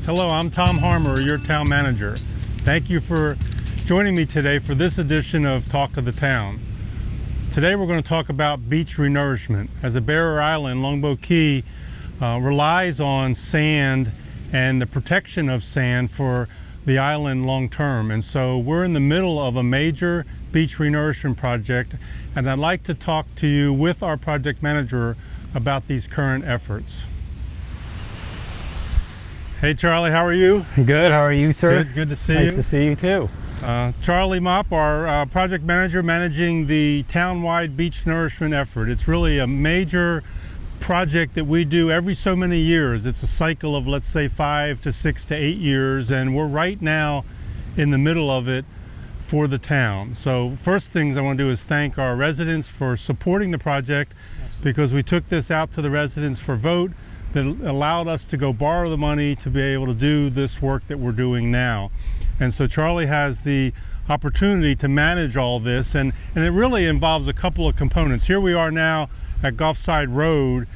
Hello, I'm Tom Harmer, your town manager. Thank you for joining me today for this edition of Talk of the Town. Today we're going to talk about beach renourishment. As a barrier island, Longboat Key relies on sand and the protection of sand for the island long term. And so we're in the middle of a major beach renourishment project, and I'd like to talk to you with our project manager about these current efforts. Hey Charlie, how are you? Good, how are you, sir? Good to see you. Nice to see you too. Charlie Mopps, our project manager managing the town-wide beach nourishment effort. It's really a major project that we do every so many years. It's a cycle of, let's say, 5 to 6 to 8 years, and we're right now in the middle of it for the town. So first things I want to do is thank our residents for supporting the project, because we took this out to the residents for vote that allowed us to go borrow the money to be able to do this work that we're doing now. And so Charlie has the opportunity to manage all this, and it really involves a couple of components. Here we are now at Gulfside Road.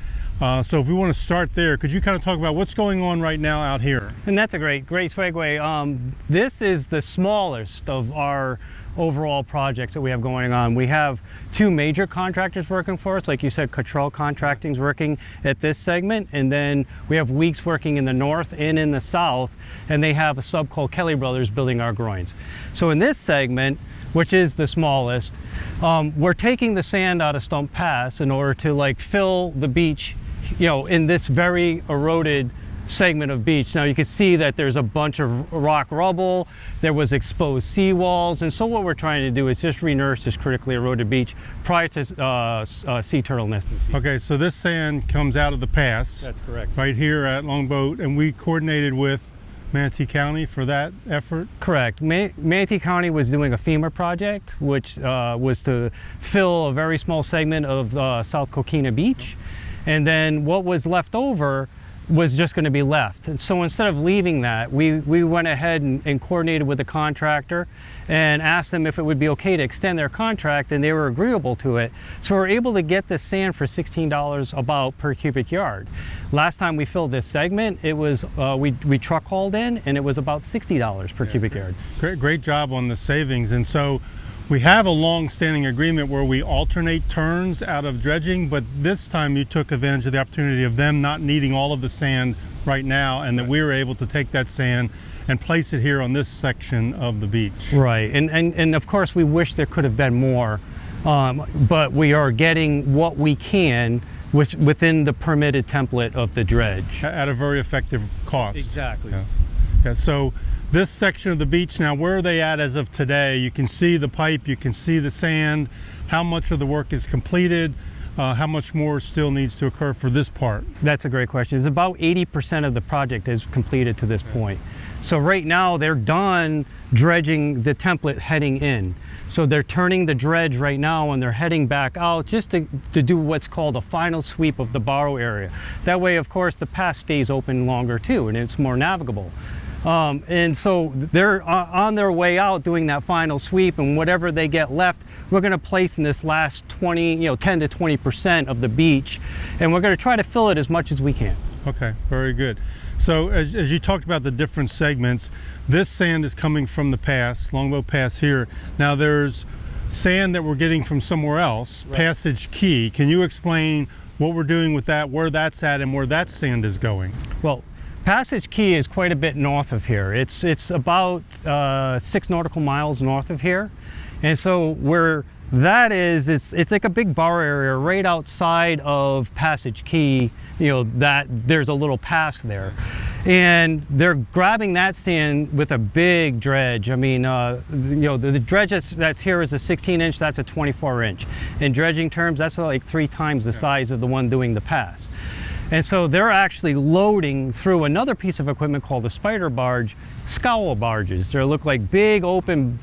So if we want to start there, could you kind of talk about what's going on right now out here? And that's a great segue. This is the smallest of our overall projects that we have going on. We have two major contractors working for us. Like you said, Cottrell Contracting's working at this segment, and then we have Weeks working in the north and in the south, and they have a sub called Kelly Brothers building our groins. So in this segment, which is the smallest, we're taking the sand out of Stump Pass in order to fill the beach, in this very eroded segment of beach. Now you can see that there's a bunch of rock rubble, there was exposed seawalls, and so what we're trying to do is just renourish this critically eroded beach prior to sea turtle nesting season. Okay, so this sand comes out of the pass. That's correct. Right here at Longboat, and we coordinated with Manatee County for that effort? Correct. Manatee County was doing a FEMA project, which was to fill a very small segment of South Coquina Beach, and then what was left over was just going to be left. And so instead of leaving that, we went ahead and coordinated with the contractor and asked them if it would be okay to extend their contract, and they were agreeable to it. So we were able to get this sand for $16 about per cubic yard. Last time we filled this segment, it was we truck hauled in, and it was about $60 per cubic yard. Great job on the savings. And so we have a long-standing agreement where we alternate turns out of dredging, but this time you took advantage of the opportunity of them not needing all of the sand right now, and that we were able to take that sand and place it here on this section of the beach. Right, and of course we wish there could have been more, but we are getting what we can within the permitted template of the dredge. At a very effective cost. Exactly. Yes. Yeah, so this section of the beach now, where are they at as of today? You can see the pipe, you can see the sand. How much of the work is completed? How much more still needs to occur for this part? That's a great question. It's about 80% of the project is completed to this point. So right now they're done dredging the template heading in. So they're turning the dredge right now, and they're heading back out just to do what's called a final sweep of the borrow area. That way, of course, the pass stays open longer too, and it's more navigable. And so they're on their way out doing that final sweep, and whatever they get left, we're going to place in this last 10 to 20% of the beach, and we're going to try to fill it as much as we can. Okay, very good. So as you talked about the different segments, this sand is coming from the pass, Longboat Pass here. Now there's sand that we're getting from somewhere else, right. Passage Key. Can you explain what we're doing with that, where that's at, and where that sand is going? Well, Passage Key is quite a bit north of here. It's about 6 nautical miles north of here. And so where that is, it's like a big bar area right outside of Passage Key, that there's a little pass there. And they're grabbing that sand with a big dredge. I mean, the dredge that's here is a 16-inch, that's a 24-inch. In dredging terms, that's like 3 times the size of the one doing the pass. And so they're actually loading through another piece of equipment called a spider barge, scowl barges. They look like big open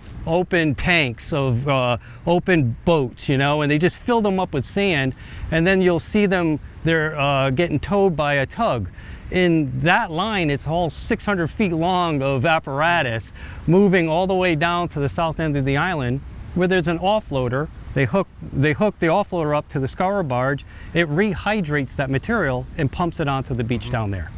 tanks of open boats, and they just fill them up with sand, and then you'll see them, they're getting towed by a tug. In that line, it's all 600 feet long of apparatus moving all the way down to the south end of the island, where there's an offloader. They hook the offloader up to the scour barge. It rehydrates that material and pumps it onto the beach down there.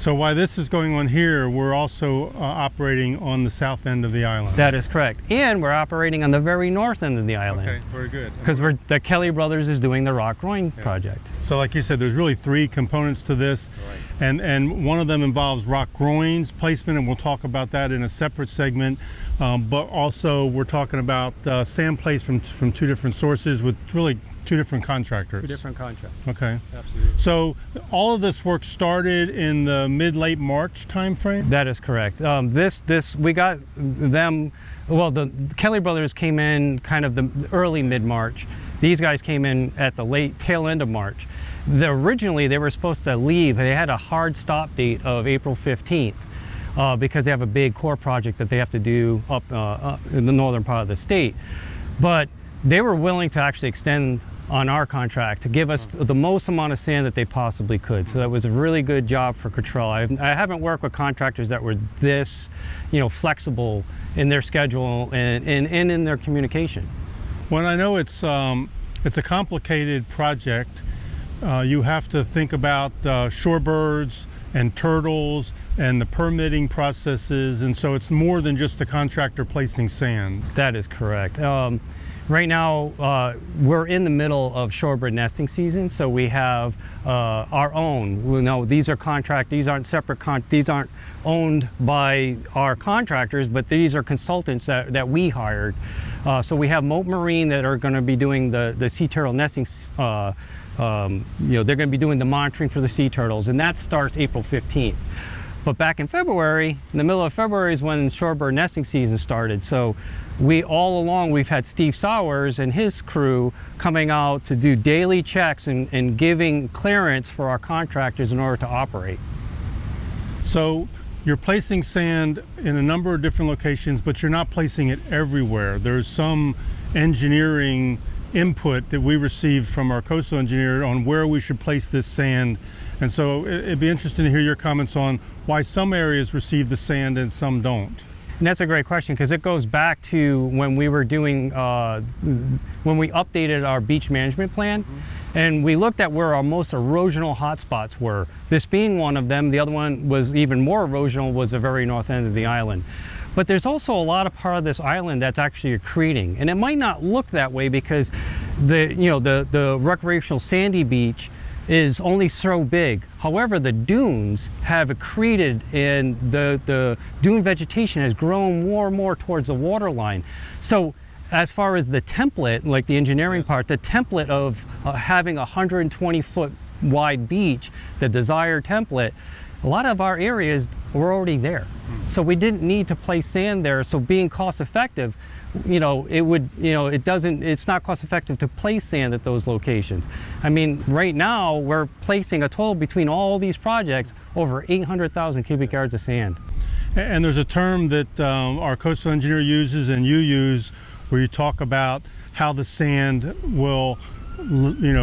So while this is going on here, we're also operating on the south end of the island. That is correct. And we're operating on the very north end of the island. Okay, very good. Because the Kelly Brothers is doing the rock groin project. So like you said, there's really three components to this. Right. And one of them involves rock groins placement, and we'll talk about that in a separate segment. But also we're talking about sand placed from two different sources with really two different contractors. Two different contracts. Okay. Absolutely. So all of this work started in the mid-late March time frame? That is correct. We got them, well, the Kelly Brothers came in kind of the early mid-March. These guys came in at the late tail end of March. Originally, they were supposed to leave. They had a hard stop date of April 15th because they have a big core project that they have to do up in the northern part of the state. But they were willing to actually extend on our contract to give us the most amount of sand that they possibly could. So that was a really good job for Cottrell. I haven't worked with contractors that were this, flexible in their schedule and in their communication. Well, I know it's a complicated project. You have to think about shorebirds and turtles and the permitting processes, and so it's more than just the contractor placing sand. That is correct. Right now, we're in the middle of shorebird nesting season, so we have our own. These are these aren't separate, these aren't owned by our contractors, but these are consultants that we hired. So we have Mopps Marine that are going to be doing the sea turtle nesting. They're going to be doing the monitoring for the sea turtles, and that starts April 15th. But back in February, in the middle of February is when shorebird nesting season started. So all along we've had Steve Sowers and his crew coming out to do daily checks and giving clearance for our contractors in order to operate. So you're placing sand in a number of different locations, but you're not placing it everywhere. There's some engineering input that we received from our coastal engineer on where we should place this sand. And so it'd be interesting to hear your comments on why some areas receive the sand and some don't. And that's a great question, because it goes back to when we were doing, when we updated our beach management plan, and we looked at where our most erosional hotspots were. This being one of them. The other one was even more erosional, was the very north end of the island. But there's also a lot of part of this island that's actually accreting, and it might not look that way because the recreational sandy beach is only so big. However, the dunes have accreted, and the dune vegetation has grown more and more towards the water line. So as far as the template, like the engineering part, the template of having a 120-foot wide beach, the desired template, a lot of our areas were already there. So we didn't need to place sand there. So being cost effective, it's not cost effective to place sand at those locations. I mean, right now we're placing a total between all these projects over 800,000 cubic yards of sand. And there's a term that our coastal engineer uses and you use, where you talk about how the sand will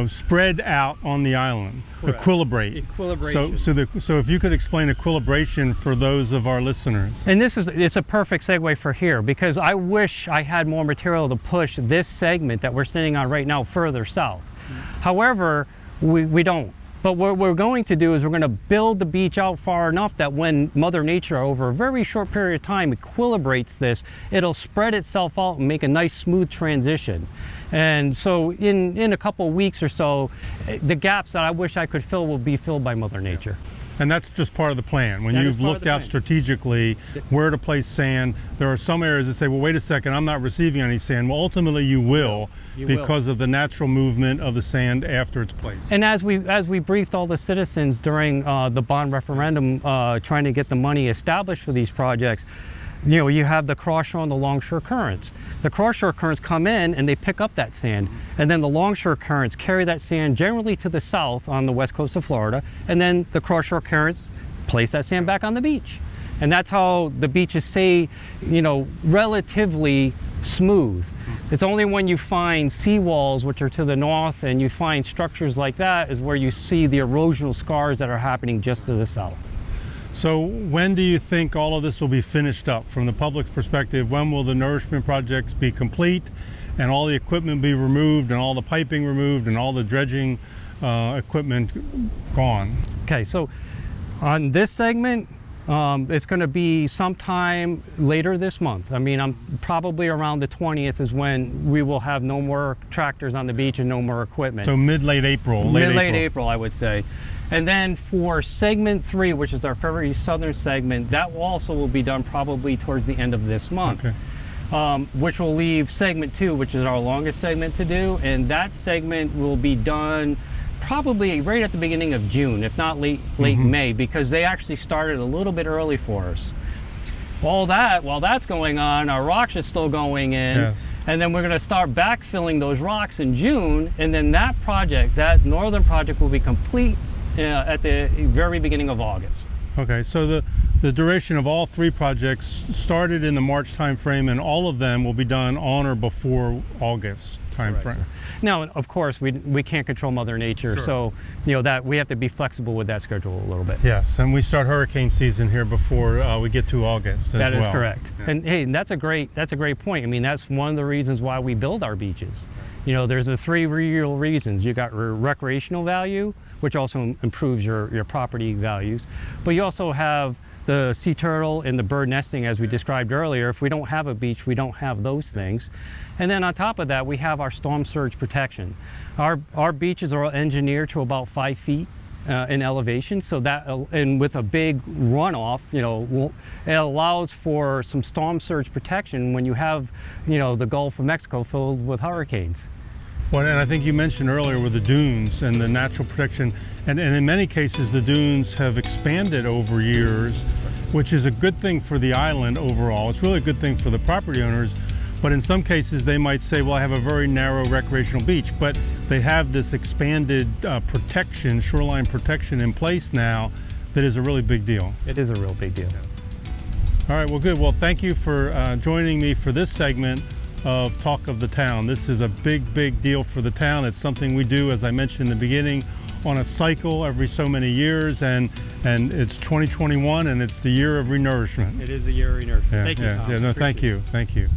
spread out on the island. Correct. Equilibrate. Equilibration. So if you could explain equilibration for those of our listeners. And it's a perfect segue for here, because I wish I had more material to push this segment that we're sitting on right now further south. However, we don't. But what we're going to do is we're going to build the beach out far enough that when Mother Nature, over a very short period of time, equilibrates this, it'll spread itself out and make a nice smooth transition. And so in a couple of weeks or so, the gaps that I wish I could fill will be filled by Mother Nature. And that's just part of the plan. When you've looked out strategically where to place sand, there are some areas that say, well, wait a second, I'm not receiving any sand. Well, ultimately you will, because of the natural movement of the sand after it's placed. And as we briefed all the citizens during the bond referendum, trying to get the money established for these projects, you have the cross-shore and the longshore currents. The cross-shore currents come in and they pick up that sand, and then the longshore currents carry that sand generally to the south on the west coast of Florida, and then the cross-shore currents place that sand back on the beach. And that's how the beaches stay, relatively smooth. It's only when you find seawalls, which are to the north, and you find structures like that, is where you see the erosional scars that are happening just to the south. So when do you think all of this will be finished up? From the public's perspective, when will the nourishment projects be complete and all the equipment be removed and all the piping removed and all the dredging equipment gone? Okay, so On this segment, it's going to be sometime later this month. I mean, I'm probably around the 20th is when we will have no more tractors on the beach and no more equipment. So mid-late April. Late April, I would say. And then for segment 3, which is our very southern segment, that also will be done probably towards the end of this month. Okay. Which will leave segment 2, which is our longest segment to do, and that segment will be done probably right at the beginning of June, if not late May, because they actually started a little bit early for us. While that's going on, our rocks are still going in, Yes. and then we're going to start backfilling those rocks in June, and then that project, that northern project, will be complete at the very beginning of August. Okay, so the duration of all 3 projects started in the March timeframe, and all of them will be done on or before August timeframe. Now, of course, we can't control Mother Nature, Sure. so that we have to be flexible with that schedule a little bit. Yes, and we start hurricane season here before we get to August as well. That is correct. Yeah. And hey, that's a great point. I mean, that's one of the reasons why we build our beaches. There's the 3 real reasons. You got recreational value, which also improves your property values, but you also have the sea turtle and the bird nesting, as we described earlier. If we don't have a beach, we don't have those things. And then on top of that, we have our storm surge protection. Our beaches are engineered to about 5 feet in elevation, so that, and with a big runoff, it allows for some storm surge protection when you have, the Gulf of Mexico filled with hurricanes. Well, and I think you mentioned earlier with the dunes and the natural protection, and in many cases the dunes have expanded over years, which is a good thing for the island overall. It's really a good thing for the property owners, but in some cases they might say, well, I have a very narrow recreational beach, but they have this expanded protection, shoreline protection in place now that is a really big deal. It is a real big deal. All right, well, good. Well, thank you for joining me for this segment of Talk of the Town. This is a big deal for the town. It's something we do, as I mentioned in the beginning, on a cycle every so many years, and it's 2021 and it's the year of renourishment. It is the year of renourishment. Yeah, Thank you, Tom. no, thank you.